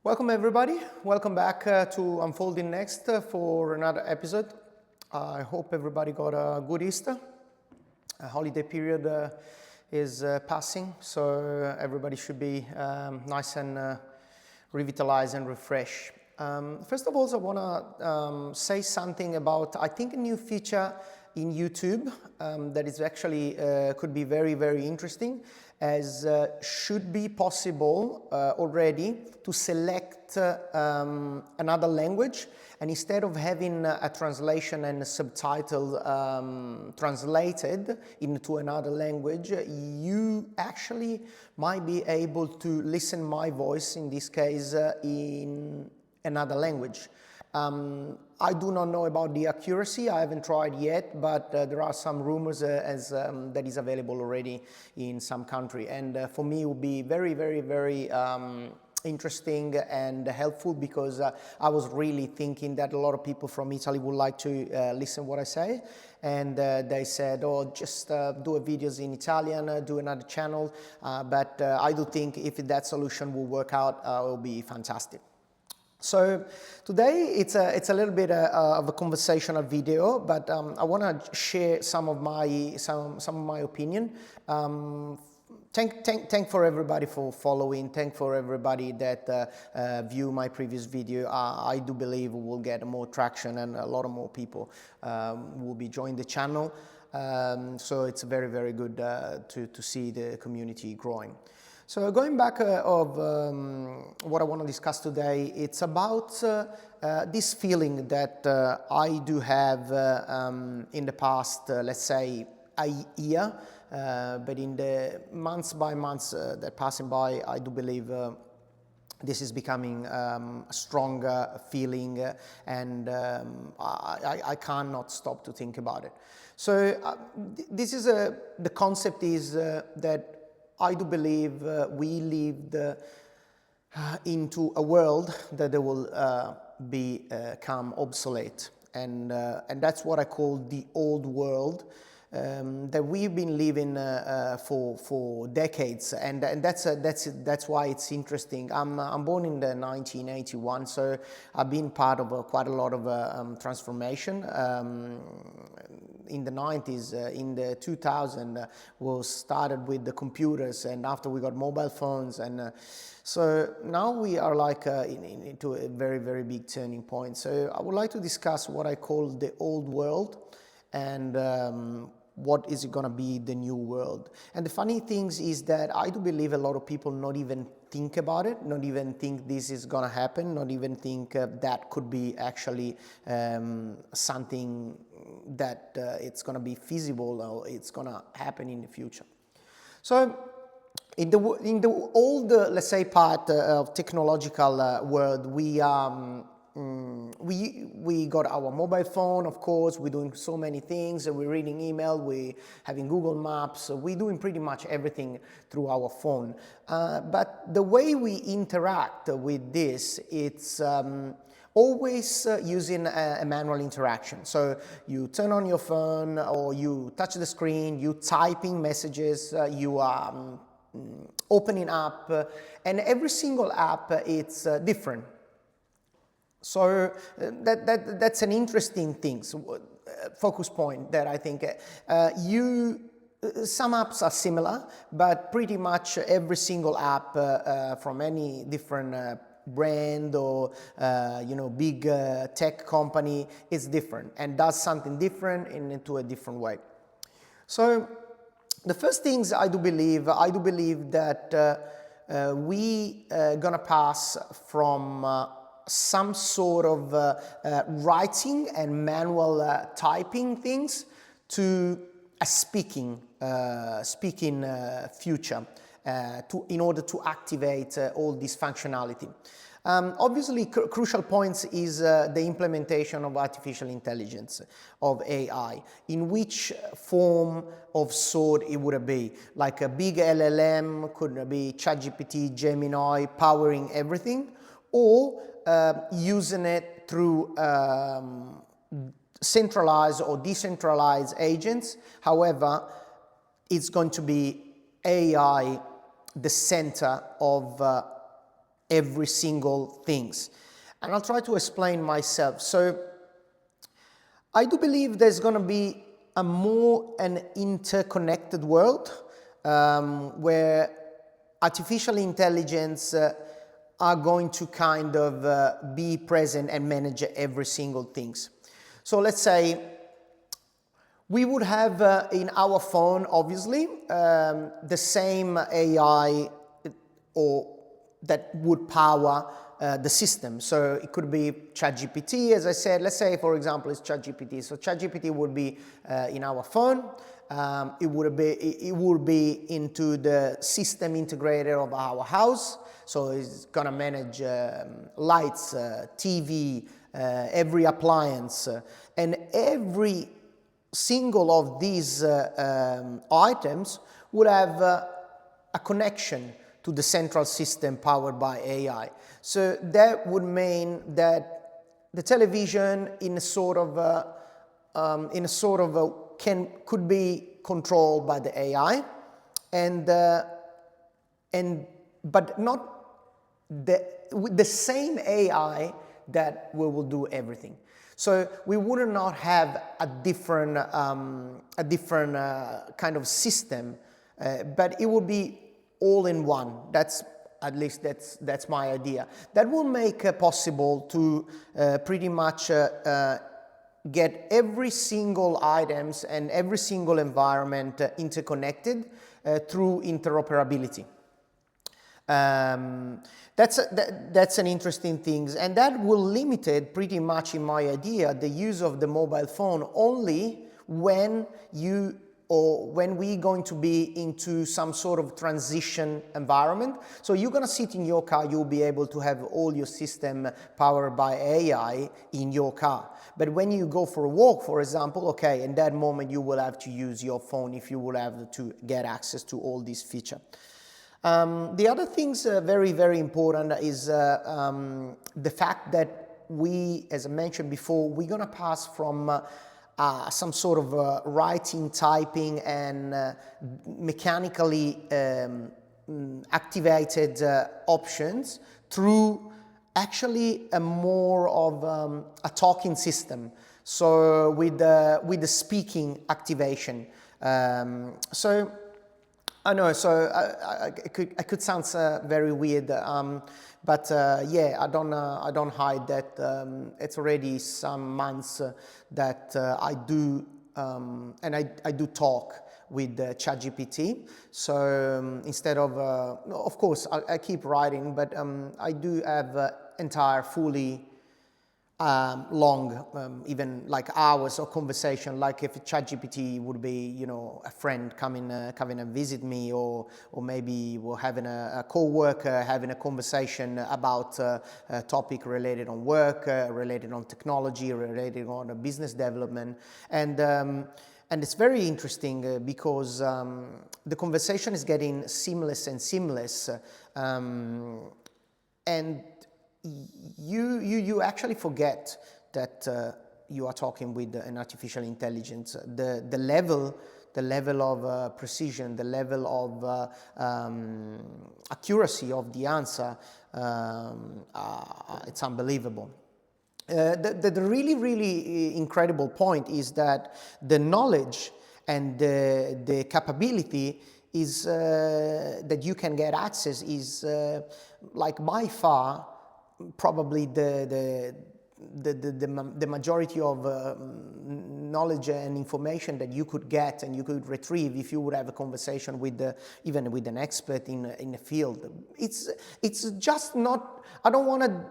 Welcome everybody, welcome back to Unfolding Next for another episode. I hope everybody got a good Easter. A holiday period is passing, so everybody should be nice and revitalized and refreshed. First of all, I want to say something about, I think, a new feature in YouTube that is actually could be very, very interesting, as should be possible already to select another language, and instead of having a translation and a subtitle translated into another language, you actually might be able to listen my voice, in this case, in another language. I do not know about the accuracy, I haven't tried yet, but there are some rumors that is available already in some country. And for me it would be very, very, very interesting and helpful, because I was really thinking that a lot of people from Italy would like to listen what I say. And they said, oh, just do videos in Italian, do another channel. But I do think if that solution will work out, it will be fantastic. So today it's a little bit of a conversational video, but I want to share some of my opinion. Thank for everybody for following. Thank for everybody that view my previous video. I do believe we will get more traction and a lot of more people will be joining the channel. So it's very, very good to see the community growing. So going back of what I want to discuss today, it's about this feeling that I do have in the past, let's say, a year, but in the months by months that passing by, I do believe this is becoming a stronger feeling, and I cannot stop to think about it. So this is the concept is that I do believe we lived into a world that they will become obsolete, and that's what I call the old world that we've been living for decades, and that's why it's interesting. I'm born in the 1981, so I've been part of quite a lot of transformation. In the 90s, in the 2000s, was started with the computers, and after we got mobile phones, and so now we are like into a very, very big turning point. So I would like to discuss what I call the old world, and what is it going to be the new world. And the funny things is that I do believe a lot of people not even think about it, not even think this is going to happen, not even think that could be actually something that it's going to be feasible or it's going to happen in the future. So in the old, let's say, part of technological world, we got our mobile phone, of course, we're doing so many things, we're reading email, we're having Google Maps, we're doing pretty much everything through our phone. But the way we interact with this, it's always using a manual interaction. So you turn on your phone, or you touch the screen, you typing messages, you are opening up, and every single app, it's different. So that's an interesting thing, focus point that I think some apps are similar, but pretty much every single app from any different brand or big tech company is different and does something different into a different way. So the first things I do believe that we gonna pass from some sort of writing and manual typing things to a speaking future in order to activate all this functionality. Obviously, crucial points is the implementation of artificial intelligence, of AI. In which form of sort it would be? Like a big LLM, could be ChatGPT, Gemini, powering everything, or using it through centralized or decentralized agents. However, it's going to be AI the center of every single things. And I'll try to explain myself. So I do believe there's going to be an interconnected world where artificial intelligence are going to kind of be present and manage every single things. So let's say we would have in our phone, obviously, the same AI or that would power the system. So it could be ChatGPT, as I said. Let's say, for example, it's ChatGPT. So ChatGPT would be in our phone. It would be into the system integrator of our house. So it's gonna manage lights, TV, every appliance, and every single of these items would have a connection to the central system powered by AI. So that would mean that the television in a sort of could be controlled by the AI, but not with the same AI that will do everything. So we would not have a different kind of system, but it would be all in one. At least that's my idea. That will make possible to pretty much get every single items and every single environment interconnected through interoperability. That's an interesting thing, and that will limit it pretty much, in my idea, the use of the mobile phone only when we're going to be into some sort of transition environment. So you're going to sit in your car, you'll be able to have all your system powered by AI in your car. But when you go for a walk, for example, okay, in that moment you will have to use your phone if you will have to get access to all these features. The other things very, very important is the fact that we, as I mentioned before, we're going to pass from some sort of writing, typing, and mechanically activated options through actually a more of a talking system. So with the speaking activation. So I know, so I could sound very weird, but yeah, I don't hide that it's already some months that I do and I do talk with ChatGPT. So instead of course, I keep writing, but I do have entire fully long, even like hours of conversation, like if ChatGPT would be, you know, a friend coming and visit me, or maybe we're having a co-worker having a conversation about a topic related on work, related on technology, related on business development, and it's very interesting because the conversation is getting seamless and seamless, and you actually forget that you are talking with an artificial intelligence. The level of precision, the level of accuracy of the answer, it's unbelievable. The really incredible point is that the knowledge and the capability is that you can get access is like by far probably the majority of knowledge and information that you could get and you could retrieve if you would have a conversation with even with an expert in the field. It's just not. I don't want to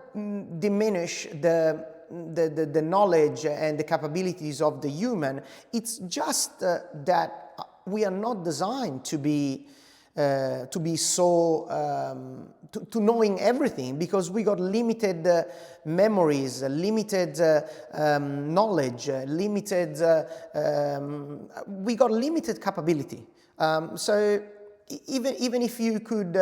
diminish the knowledge and the capabilities of the human. It's just that we are not designed to be so to knowing everything, because we got limited memories, limited knowledge, we got limited capability. So even if you could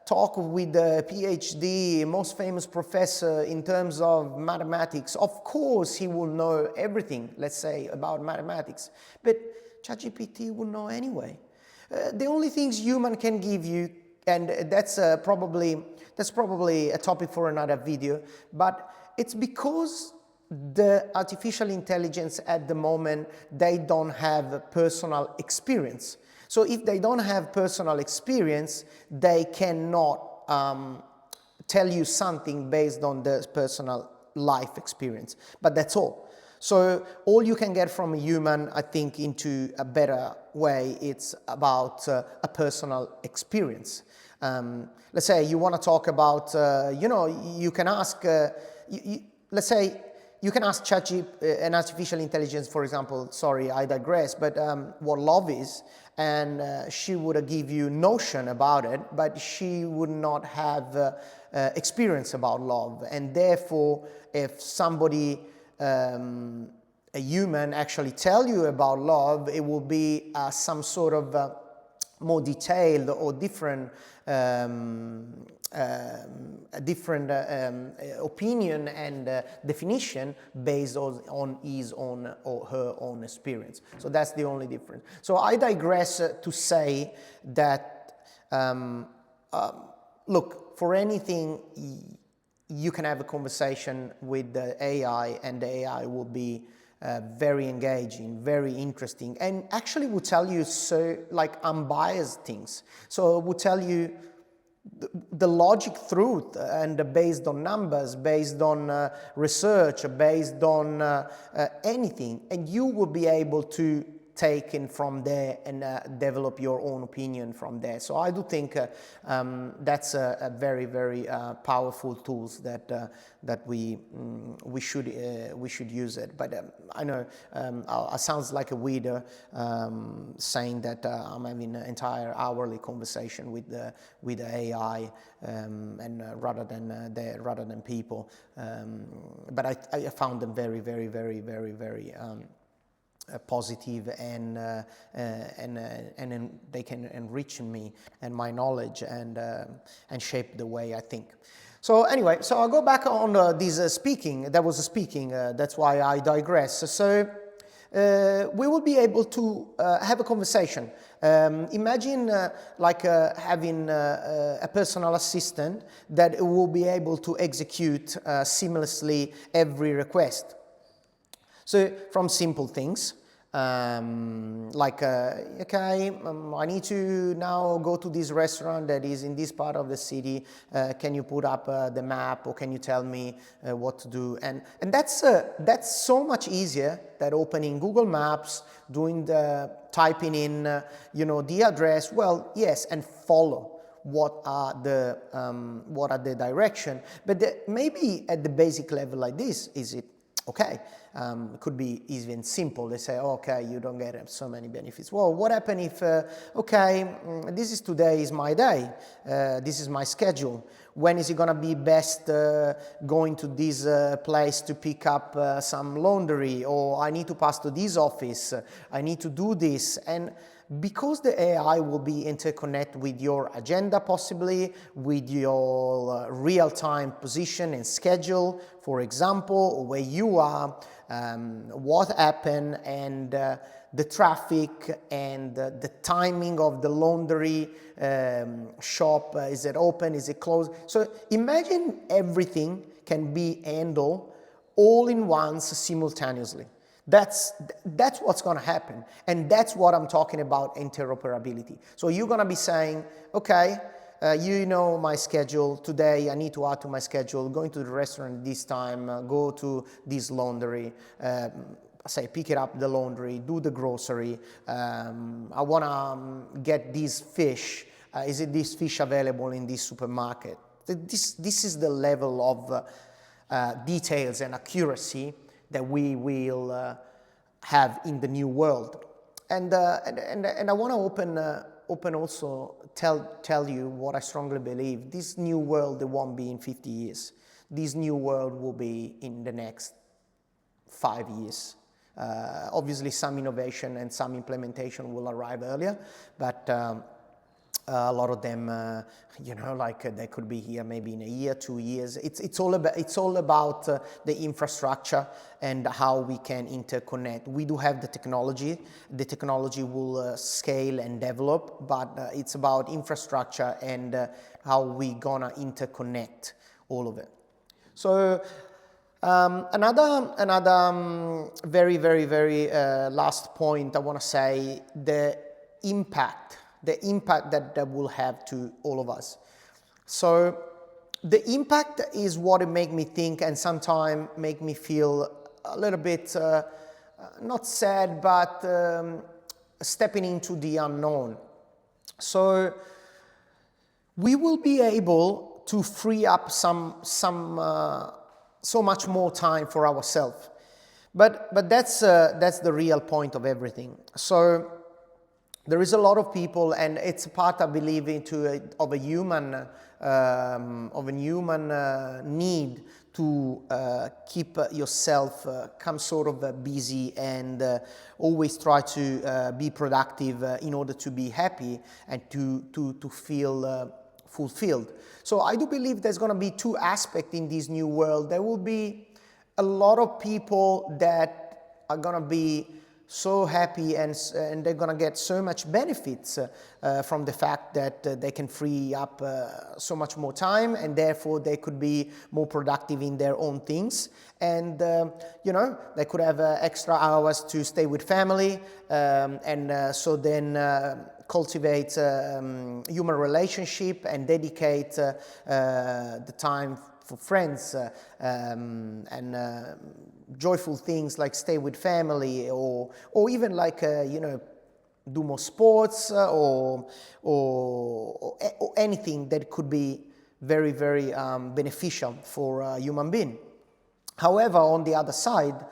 talk with a PhD, most famous professor in terms of mathematics, of course he will know everything, let's say, about mathematics, but ChatGPT will know anyway. The only things human can give you, and that's probably That's probably a topic for another video, but it's because the artificial intelligence at the moment, they don't have personal experience. So if they don't have personal experience, they cannot tell you something based on the personal life experience, but that's all. So all you can get from a human, I think, into a better way, it's about a personal experience. Let's say you want to talk about, you can ask, let's say you can ask ChatGPT, an artificial intelligence, for example, sorry, I digress, but what love is, and she would give you notion about it, but she would not have experience about love. And therefore, if somebody, a human, actually tell you about love, it will be some sort of more detailed or different opinion and definition based on his own or her own experience. So that's the only difference. So I digress to say that, look, for anything, you can have a conversation with the AI, and the AI will be very engaging, very interesting, and actually will tell you unbiased things. So it will tell you the logic truth, and based on numbers, based on research, based on anything, and you will be able to take in from there and develop your own opinion from there. So I do think that's a very, very powerful tools that we should use it. But I know I sounds like a weirdo saying that I'm having an entire hourly conversation with the AI and rather than people. But I found them very, very, very, very, very positive, and they can enrich me and my knowledge and shape the way I think. So anyway, so I'll go back on this speaking. That was a speaking. That's why I digress. So we will be able to have a conversation. Imagine having a personal assistant that will be able to execute seamlessly every request. So from simple things, I need to now go to this restaurant that is in this part of the city. Can you put up the map, or can you tell me what to do? And that's so much easier than opening Google Maps, typing in the address. Well, yes, and follow what are the direction. But maybe at the basic level like this, is it okay? It could be even simple. They say, oh, okay, you don't get so many benefits. Well, what happens if, today is my day, this is my schedule. When is it going to be best going to this place to pick up some laundry, or I need to pass to this office, I need to do this. And because the AI will be interconnected with your agenda, possibly with your real-time position and schedule, for example, where you are, what happened, and the traffic, and the timing of the laundry shop, is it open, is it closed? So imagine everything can be handled all in once simultaneously. That's what's going to happen, and that's what I'm talking about, interoperability. So you're going to be saying, okay, you know my schedule today, I need to add to my schedule, going to the restaurant this time, go to this laundry, pick it up the laundry, do the grocery, I want to get this fish, is it this fish available in this supermarket? This is the level of details and accuracy that we will have in the new world. And I want to open also tell you what I strongly believe. This new world, it won't be in 50 years. This new world will be in the next 5 years. Obviously some innovation and some implementation will arrive earlier, but A lot of them, you know, like they could be here maybe in a year, 2 years. It's all about the infrastructure and how we can interconnect. We do have the technology. The technology will scale and develop, but it's about infrastructure and how we gonna interconnect all of it. So another very last point I want to say, the impact that will have to all of us. So the impact is what it make me think and sometimes make me feel a little bit not sad, but stepping into the unknown. So we will be able to free up so much more time for ourselves, but that's the real point of everything. So there is a lot of people, and it's a part, I believe, of a human need to keep yourself come sort of busy and always try to be productive in order to be happy and to feel fulfilled. So I do believe there's going to be two aspects in this new world. There will be a lot of people that are going to be so happy and they're going to get so much benefits from the fact that they can free up so much more time, and therefore they could be more productive in their own things, and you know, they could have extra hours to stay with family, and so then cultivate human relationship and dedicate the time for friends and joyful things like stay with family, or even like you know, do more sports or anything that could be very beneficial for a human being. However, on the other side,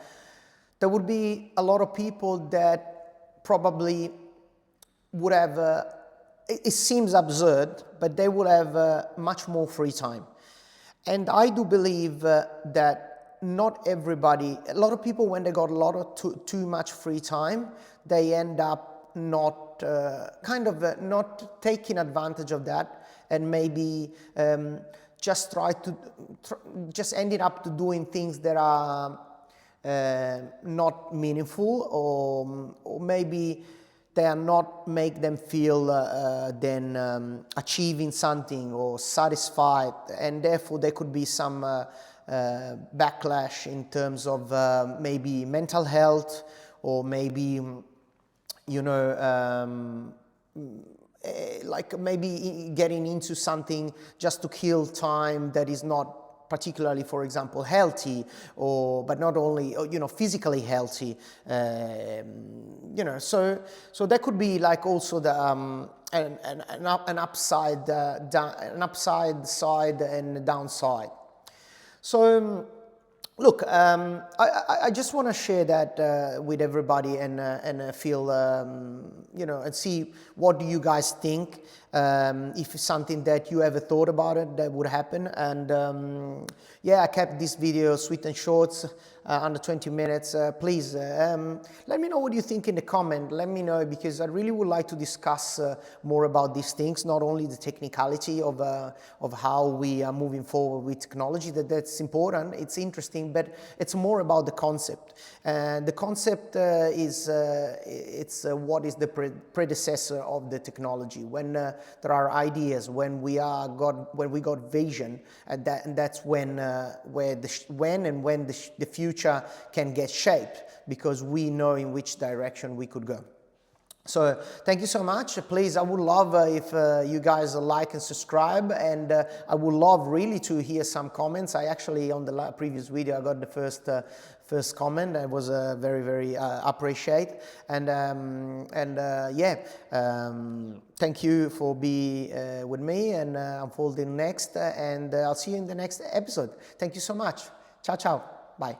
there would be a lot of people that probably would have it seems absurd, but they would have much more free time. And I do believe that not everybody, a lot of people, when they got a lot of too much free time, they end up not not taking advantage of that, and maybe just ending up to doing things that are not meaningful, or maybe they are not make them feel then achieving something or satisfied, and therefore there could be some backlash in terms of maybe mental health, or maybe, you know, like maybe getting into something just to kill time that is not particularly, for example, healthy, but not only, you know, physically healthy, you know. So that could be like also the an upside side and a downside. So look, I just want to share that with everybody, and feel, you know, and see what do you guys think, if it's something that you ever thought about it that would happen. And yeah, I kept this video sweet and short, under 20 minutes. Please let me know what you think in the comment. Let me know, because I really would like to discuss more about these things, not only the technicality of how we are moving forward with technology. That's important, it's interesting, but it's more about the concept. The concept is what is the predecessor of the technology. When there are ideas, when we got vision, and that's when the future can get shaped, because we know in which direction we could go. So thank you so much. Please, I would love if you guys like and subscribe, and I would love really to hear some comments. I actually, on the previous video, I got the first comment. I was very appreciate, and yeah, thank you for being with me, and unfolding next, and I'll see you in the next episode. Thank you so much. Ciao, bye.